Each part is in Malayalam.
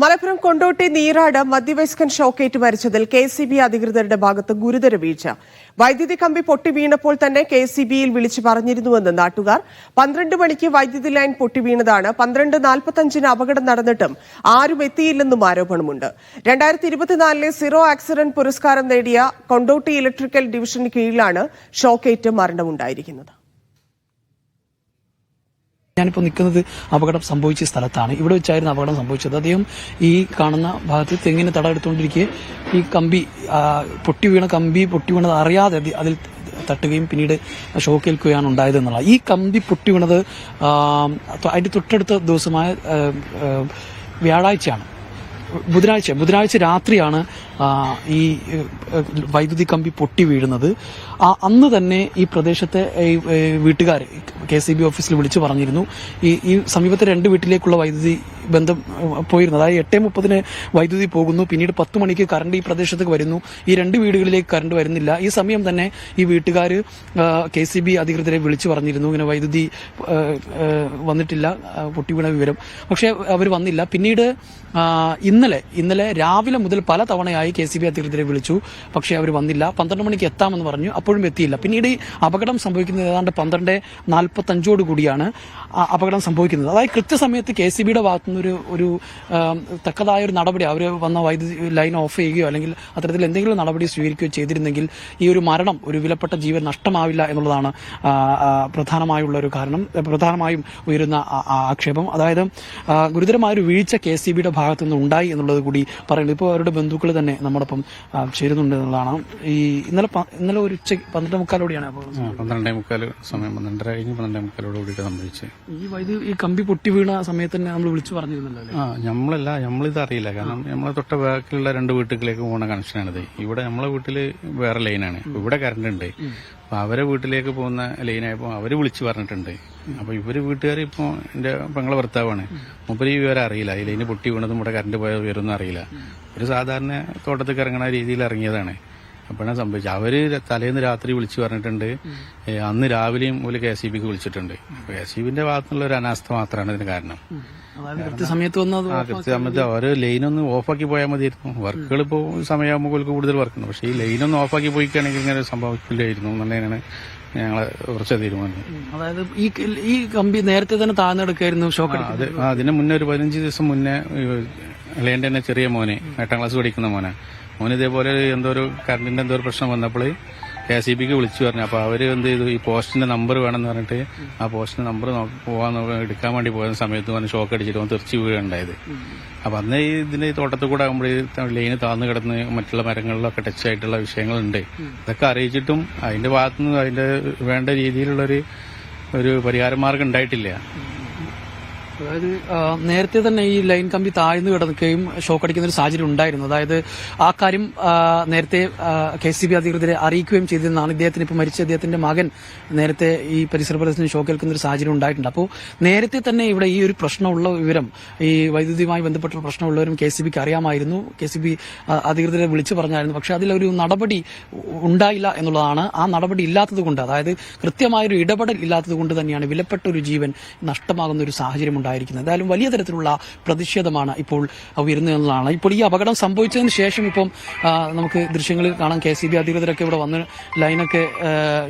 മലപ്പുറം കൊണ്ടോട്ടി നീറാട് മധ്യവയസ്കൻ ഷോക്കേറ്റ് മരിച്ചതിൽ കെഎസ്ഇബി അധികൃതരുടെ ഭാഗത്ത് ഗുരുതര വീഴ്ച. വൈദ്യുതി കമ്പി പൊട്ടി വീണപ്പോൾ തന്നെ കെഎസ്ഇബിയിൽ വിളിച്ചു പറഞ്ഞിരുന്നുവെന്ന് നാട്ടുകാർ. 12 മണിക്ക് വൈദ്യുതി ലൈൻ പൊട്ടി വീണതാണ്. 12:45 അപകടം നടന്നിട്ടും ആരും എത്തിയില്ലെന്നും ആരോപണമുണ്ട്. 2024 സീറോ ആക്സിഡന്റ് പുരസ്കാരം നേടിയ കൊണ്ടോട്ടി ഇലക്ട്രിക്കൽ ഡിവിഷന് കീഴിലാണ് ഷോക്കേറ്റ് മരണമുണ്ടായിരിക്കുന്നത്. ഞാനിപ്പോൾ നിൽക്കുന്നത് അപകടം സംഭവിച്ച സ്ഥലത്താണ്. ഇവിടെ വെച്ചായിരുന്നു അപകടം സംഭവിച്ചത്. അദ്ദേഹം ഈ കാണുന്ന ഭാഗത്ത് തെങ്ങിന് തടമെടുത്തുകൊണ്ടിരിക്കെ ഈ കമ്പി പൊട്ടി വീണത് അറിയാതെ അതിൽ തട്ടുകയും പിന്നീട് ഷോക്കേൽക്കുകയാണ് ഉണ്ടായതെന്നുള്ള. ഈ കമ്പി പൊട്ടി വീണത് അതിന്റെ തൊട്ടടുത്ത ദിവസമായ വ്യാഴാഴ്ചയാണ്. ബുധനാഴ്ച രാത്രിയാണ് ഈ വൈദ്യുതി കമ്പി പൊട്ടി വീഴുന്നത്. അന്ന് തന്നെ ഈ പ്രദേശത്തെ വീട്ടുകാർ കെഎസ്ഇബി ഓഫീസിൽ വിളിച്ചു പറഞ്ഞിരുന്നു. ഈ സമീപത്തെ 2 വീട്ടിലേക്കുള്ള വൈദ്യുതി ബന്ധം പോയിരുന്നു. അതായത് 8:30 വൈദ്യുതി പോകുന്നു, പിന്നീട് 10 മണിക്ക് കറണ്ട് ഈ പ്രദേശത്തേക്ക് വരുന്നു. ഈ 2 വീടുകളിലേക്ക് കറണ്ട് വരുന്നില്ല. ഈ സമയം തന്നെ ഈ വീട്ടുകാർ കെഎസ്ഇബി അധികൃതരെ വിളിച്ചു പറഞ്ഞിരുന്നു, ഇങ്ങനെ വൈദ്യുതി വന്നിട്ടില്ല, പൊട്ടി വീണ വിവരം. പക്ഷെ അവർ വന്നില്ല. പിന്നീട് ഇന്നലെ രാവിലെ മുതൽ പല തവണയായി കെഎസ്ഇബി അധികൃതരെ വിളിച്ചു, പക്ഷേ അവർ വന്നില്ല. 12 മണിക്ക് എത്താമെന്ന് പറഞ്ഞു, അപ്പോഴും എത്തിയില്ല. പിന്നീട് ഈ അപകടം സംഭവിക്കുന്നത് ഏതാണ്ട് 12:45 കൂടിയാണ് അപകടം സംഭവിക്കുന്നത്. അതായത് കൃത്യസമയത്ത് കെഎസ്ഇബിയുടെ ഭാഗത്തുനിന്ന് ഒരു തക്കതായ ഒരു നടപടി, അവർ വന്ന വൈദ്യുതി ലൈൻ ഓഫ് ചെയ്യുകയോ അല്ലെങ്കിൽ അത്തരത്തിൽ എന്തെങ്കിലും നടപടി സ്വീകരിക്കുകയോ ചെയ്തിരുന്നെങ്കിൽ ഈ ഒരു മരണം, ഒരു വിലപ്പെട്ട ജീവൻ നഷ്ടമാവില്ല എന്നുള്ളതാണ് പ്രധാനമായുള്ള ഒരു കാരണം, പ്രധാനമായും ഉയരുന്ന ആക്ഷേപം. അതായത് ഗുരുതരമായൊരു വീഴ്ച കെഎസ്ഇബിയുടെ ഭാഗത്തു നിന്ന് ഉണ്ടായി എന്നുള്ളത് കൂടി പറയുന്നത്. ഇപ്പോൾ അവരുടെ ബന്ധുക്കൾ തന്നെ നമ്മോടൊപ്പം ചേരുന്നുണ്ട് എന്നുള്ളതാണ്. ഈ ഇന്നലെ ഒരു ഉച്ചയ്ക്ക് 12:45 12:45 സമയം 12:30 സംഭവിച്ചത്. ഈ കമ്പി പൊട്ടി വീണ സമയത്ത് തന്നെ നമ്മൾ വിളിച്ചു പറഞ്ഞിരുന്നല്ലോ. നമ്മളിത് അറിയില്ല. കാരണം നമ്മളെ തൊട്ട ബാക്കിലുള്ള 2 വീട്ടുകളിലേക്ക് പോകുന്ന കണക്ഷനാണിത്. ഇവിടെ നമ്മളെ വീട്ടില് വേറെ ലൈനാണ്, ഇവിടെ കറണ്ട് ഉണ്ട്. അപ്പൊ അവരെ വീട്ടിലേക്ക് പോകുന്ന ലൈനായപ്പോ അവര് വിളിച്ചു പറഞ്ഞിട്ടുണ്ട്. അപ്പൊ ഇവര് വീട്ടുകാർ ഇപ്പൊ എന്റെ പെങ്ങളെ ഭർത്താവാണ്, മൂപ്പര് ഈ വിവരം അറിയില്ല. ഈ ലൈന് പൊട്ടി വീണതും ഇവിടെ കറണ്ട് പോയ വിവരമൊന്നും അറിയില്ല. ഒരു സാധാരണ തോട്ടത്തേക്ക് ഇറങ്ങണ രീതിയിൽ ഇറങ്ങിയതാണ്. അപ്പോഴാണ് സംഭവിച്ചത്. അവര് തലേന്ന് രാത്രി വിളിച്ചു പറഞ്ഞിട്ടുണ്ട്. അന്ന് രാവിലെയും ഒരു കെഎസ്ഇബിക്ക് വിളിച്ചിട്ടുണ്ട്. കെഎസ്ഇബിന്റെ ഭാഗത്തുനിന്നുള്ള ഒരു അനാസ്ഥ മാത്രമാണ് ഇതിന് കാരണം. കൃത്യസമയത്ത് അവര് ലൈനൊന്ന് ഓഫാക്കി പോയാൽ മതിയായിരുന്നു. വർക്കുകൾ ഇപ്പോൾ സമയമാകുമ്പോൾ കൂടുതൽ വർക്കുണ്ട്. പക്ഷെ ഈ ലൈനൊന്ന് ഓഫാക്കി പോയിക്കുകയാണെങ്കിൽ ഇങ്ങനെ സംഭവിക്കില്ലായിരുന്നു എന്നുള്ളതാണ് ഞങ്ങളെ കുറച്ച് തീരുമാനം. അതായത് ഈ കമ്പി നേരത്തെ തന്നെ താഴ്ന്നെടുക്കായിരുന്നു ഷോക്ക്. അതിന് മുന്നേ ഒരു 15 ദിവസം മുന്നേ ലൈൻ്റെ തന്നെ ചെറിയ മോനെ, 8ാം ക്ലാസ് പഠിക്കുന്ന മോന് ഇതേപോലെ കറണ്ടിന്റെ എന്തോ ഒരു പ്രശ്നം വന്നപ്പോൾ കെഎസ്ഇബിക്ക് വിളിച്ചു പറഞ്ഞു. അപ്പൊ അവര് എന്ത് ചെയ്തു, ഈ പോസ്റ്റിന്റെ നമ്പർ വേണമെന്ന് പറഞ്ഞിട്ട് ആ പോസ്റ്റിന്റെ നമ്പർ എടുക്കാൻ വേണ്ടി പോയ സമയത്ത് പറഞ്ഞ് ഷോക്ക് അടിച്ചിട്ട് തെറിച്ച് വീഴുണ്ടായത്. അപ്പൊ അന്ന് ഇതിന്റെ തോട്ടത്തിൽ കൂടെ ആകുമ്പോൾ ലൈന് താഴ്ന്നു കിടന്ന് മറ്റുള്ള മരങ്ങളിലൊക്കെ ടച്ച് ആയിട്ടുള്ള വിഷയങ്ങളുണ്ട്. ഇതൊക്കെ അറിയിച്ചിട്ടും അതിന്റെ ഭാഗത്തുനിന്ന് അതിന്റെ വേണ്ട രീതിയിലുള്ളൊരു പരിഹാര മാർഗം ഉണ്ടായിട്ടില്ല. അതായത് നേരത്തെ തന്നെ ഈ ലൈൻ കമ്പി താഴ്ന്നു കിടക്കുകയും ഷോക്ക് അടിക്കുന്ന ഒരു സാഹചര്യം ഉണ്ടായിരുന്നു. അതായത് ആ കാര്യം നേരത്തെ കെഎസ്ഇബി അധികൃതരെ അറിയിക്കുകയും ചെയ്തിരുന്നതാണ്. ഇദ്ദേഹത്തിന് ഇപ്പോൾ മരിച്ച അദ്ദേഹത്തിന്റെ മകൻ നേരത്തെ ഈ പരിസര പ്രദേശത്തിന് ഷോക്ക് ഏൽക്കുന്ന ഒരു സാഹചര്യം ഉണ്ടായിട്ടുണ്ട്. അപ്പോൾ നേരത്തെ തന്നെ ഇവിടെ ഈ ഒരു പ്രശ്നമുള്ള വിവരം, ഈ വൈദ്യുതിയുമായി ബന്ധപ്പെട്ട പ്രശ്നമുള്ളവരും കെഎസ്ഇബിക്ക് അറിയാമായിരുന്നു. കെഎസ്ഇബി അധികൃതരെ വിളിച്ചു പറഞ്ഞായിരുന്നു. പക്ഷെ അതിലൊരു നടപടി ഉണ്ടായില്ല എന്നുള്ളതാണ്. ആ നടപടി ഇല്ലാത്തത് കൊണ്ട്, അതായത് കൃത്യമായൊരു ഇടപെടൽ ഇല്ലാത്തത് കൊണ്ട് തന്നെയാണ് വിലപ്പെട്ട ഒരു ജീവൻ നഷ്ടമാകുന്ന ഒരു സാഹചര്യം ഉണ്ടായിരിക്കുന്നത്. എന്തായാലും വലിയ തരത്തിലുള്ള പ്രതിഷേധമാണ് ഇപ്പോൾ ഉയരുന്നതെന്നുള്ളതാണ്. ഇപ്പോൾ ഈ അപകടം സംഭവിച്ചതിന് ശേഷം ഇപ്പം നമുക്ക് ദൃശ്യങ്ങളിൽ കാണാം, കെഎസ്ഇബി അധികൃതരൊക്കെ ഇവിടെ വന്ന് ലൈനൊക്കെ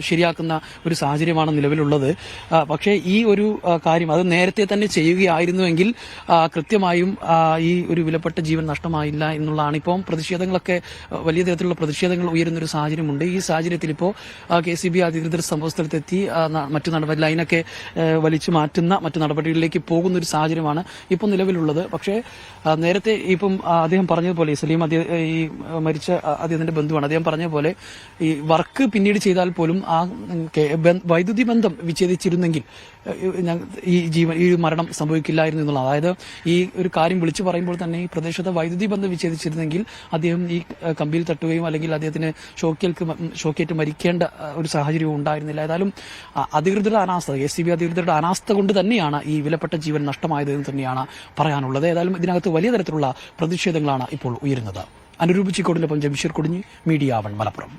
ശരിയാക്കുന്ന ഒരു സാഹചര്യമാണ് നിലവിലുള്ളത്. പക്ഷേ ഈ ഒരു കാര്യം അത് നേരത്തെ തന്നെ ചെയ്യുകയായിരുന്നുവെങ്കിൽ കൃത്യമായും ഈ ഒരു വിലപ്പെട്ട ജീവൻ നഷ്ടമായില്ല എന്നുള്ളതാണ്. ഇപ്പം പ്രതിഷേധങ്ങളൊക്കെ, വലിയ തരത്തിലുള്ള പ്രതിഷേധങ്ങൾ ഉയരുന്നൊരു സാഹചര്യമുണ്ട്. ഈ സാഹചര്യത്തിൽ ഇപ്പോൾ കെഎസ്ഇബി അധികൃതർ സംഭവസ്ഥലത്തെത്തി ലൈനൊക്കെ വലിച്ചു മാറ്റുന്ന മറ്റു നടപടികളിലേക്ക് പോകുന്ന ഒരു സാഹചര്യമാണ് ഇപ്പോൾ നിലവിലുള്ളത്. പക്ഷേ നേരത്തെ ഇപ്പം അദ്ദേഹം പറഞ്ഞതുപോലെ, സലീം ഈ മരിച്ച അദ്ദേഹത്തിന്റെ ബന്ധുവാണ്, അദ്ദേഹം പറഞ്ഞതുപോലെ ഈ വർക്ക് പിന്നീട് ചെയ്താൽ പോലും ആ വൈദ്യുതി ബന്ധം വിച്ഛേദിച്ചിരുന്നെങ്കിൽ ഈ മരണം സംഭവിക്കില്ലായിരുന്നു എന്നുള്ളത്. അതായത് ഈ ഒരു കാര്യം വിളിച്ചു പറയുമ്പോൾ തന്നെ ഈ പ്രദേശത്തെ വൈദ്യുതി ബന്ധം വിച്ഛേദിച്ചിരുന്നെങ്കിൽ അദ്ദേഹം ഈ കമ്പിയിൽ തട്ടുകയും അല്ലെങ്കിൽ അദ്ദേഹത്തിന് ഷോക്കേറ്റ് മരിക്കേണ്ട ഒരു സാഹചര്യവും ഉണ്ടായിരുന്നില്ല. ഏതായാലും അധികൃതരുടെ അനാസ്ഥ, കെഎസ്ഇബി അധികൃതരുടെ അനാസ്ഥ കൊണ്ട് തന്നെയാണ് ഈ വിലപ്പെട്ട ജീവൻ നഷ്ടമായതെന്ന് തന്നെയാണ് പറയാനുള്ളത്. ഏതായാലും ഇതിനകത്ത് വലിയ തരത്തിലുള്ള പ്രതിഷേധങ്ങളാണ് ഇപ്പോൾ ഉയരുന്നത്. അനുരൂപ് ചിക്കോടിനൊപ്പം ജംഷീർ കൊടിഞ്ഞി, മീഡിയ 1 മലപ്പുറം.